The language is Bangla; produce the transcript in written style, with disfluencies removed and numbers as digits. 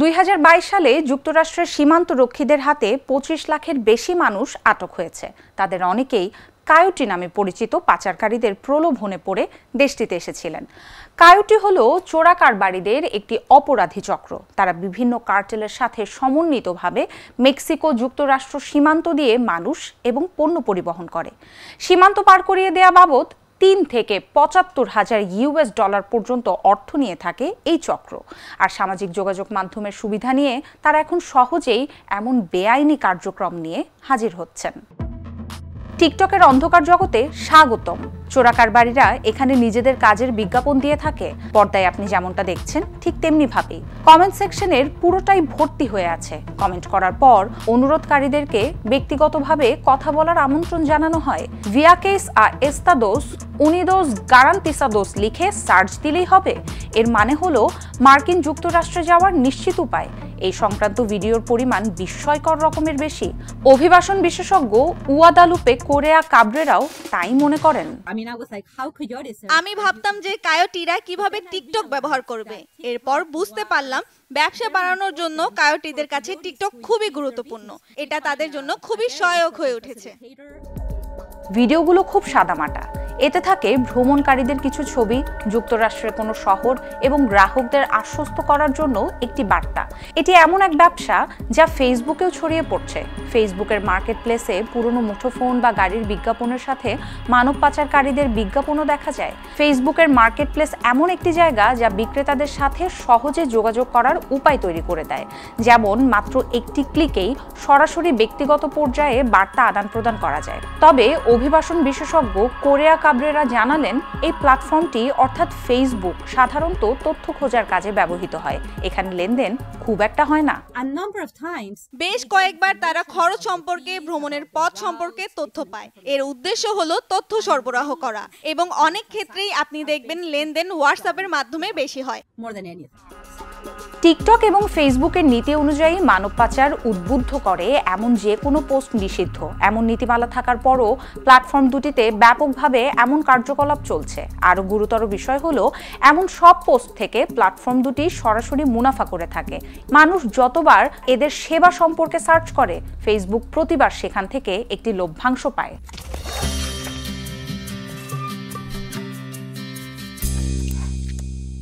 2022 সালে যুক্তরাষ্ট্রের সীমান্তরক্ষীদের হাতে 25 লাখের বেশি মানুষ আটক হয়েছে। তাদের অনেকেই কায়োটি নামে পরিচিত পাচারকারীদের প্রলোভনে পড়ে দেশটিতে এসেছিলেন। কায়োটি হলো চোরা কারবারিদের একটি অপরাধী চক্র। তারা বিভিন্ন কার্টেলের সাথে সমন্বিতভাবে মেক্সিকো যুক্তরাষ্ট্র সীমান্ত দিয়ে মানুষ এবং পণ্য পরিবহন করে। সীমান্ত পার করিয়ে দেয়া বাবদ 3 থেকে 75,000 US ডলার পর্যন্ত অর্থ নিয়ে থাকে এই চক্র। আর সামাজিক যোগাযোগ মাধ্যমের সুবিধা নিয়ে তারা এখন সহজেই এমন বেআইনি কার্যক্রম নিয়ে হাজির হচ্ছেন। টিকটকের অন্ধকার জগতে স্বাগতম। চোরা কারবারিরা এখানে নিজেদের কাজের বিজ্ঞাপন দিয়ে থাকে। পর্দায় আপনি যেমনটা দেখছেন ঠিক তেমনি ভাবেই কমেন্ট সেকশনের পুরোটাই ভর্তি হয়ে আছে। কমেন্ট করার পর অনুরোধকারীদেরকে ব্যক্তিগতভাবে কথা বলার আমন্ত্রণ জানানো হয়। ভিয়াকেস আ এস্তাদোস উনিদোস গারান্তিসাদোস লিখে সার্চ দিলেই হবে। এর মানে হলো মার্কিন যুক্তরাষ্ট্রে যাওয়ার নিশ্চিত উপায়। এই সংক্রান্ত ভিডিওর পরিমাণ বিস্ময়কর রকমের বেশি। অভিবাসন বিশেষজ্ঞ উয়াদালুপে কোরেয়া কাবরেরাও তাই মনে করেন। আমি ভাবতাম যে কায়োটিরা কিভাবে টিকটক ব্যবহার করবে। এরপর বুঝতে পারলাম ব্যবসা বাড়ানোর জন্য কায়োটিদের কাছে টিকটক খুবই গুরুত্বপূর্ণ। এটা তাদের জন্য খুবই সহায়ক হয়ে উঠেছে। ভিডিওগুলো খুব সাদামাটা। এতে থাকে ভ্রমণকারীদের কিছু ছবি, যুক্তরাষ্ট্রের কোনো শহর এবং গ্রাহকদের আশ্বস্ত করার জন্য একটি বার্তা। এটি এমন এক ব্যবসা যা ফেসবুকেও ছড়িয়ে পড়ছে। ফেসবুকের মার্কেট প্লেসে পুরনো মুঠোফোন বা গাড়ির বিজ্ঞাপনের সাথে মানব পাচারকারীদের বিজ্ঞাপনও দেখা যায়। ফেসবুকের মার্কেট প্লেস এমন একটি জায়গা যা বিক্রেতাদের সাথে সহজে যোগাযোগ করার উপায় তৈরি করে দেয়। যেমন মাত্র একটি ক্লিকেই সরাসরি ব্যক্তিগত পর্যায়ে বার্তা আদান প্রদান করা যায়। তবে অভিবাসন বিশেষজ্ঞ কোরেয়া কাবরেরা জানালেন, এই প্ল্যাটফর্মটি অর্থাৎ ফেসবুক সাধারণত তথ্য খোঁজার কাজে ব্যবহৃত হয়। এখানে লেনদেন খুব একটা হয় না। বেশ কয়েকবার তারা খরচ সম্পর্কে, ভ্রমণের পথ সম্পর্কে তথ্য পায়। এর উদ্দেশ্য হলো তথ্য সরবরাহ করা এবং অনেক ক্ষেত্রেই আপনি দেখবেন লেনদেন হোয়াটসঅ্যাপের মাধ্যমে বেশি হয়। টিকটক এবং ফেসবুকের নীতি অনুযায়ী মানব পাচার উদ্বুদ্ধ করে এমন যে কোনো পোস্ট নিষিদ্ধ। এমন নীতিমালা থাকার পরও প্ল্যাটফর্ম দুটিতে ব্যাপকভাবে এমন কার্যকলাপ চলছে। আরও গুরুতর বিষয় হলো এমন সব পোস্ট থেকে প্ল্যাটফর্ম দুটি সরাসরি মুনাফা করে থাকে। মানুষ যতবার এদের সেবা সম্পর্কে সার্চ করে, ফেসবুক প্রতিবার সেখান থেকে একটি লভ্যাংশ পায়।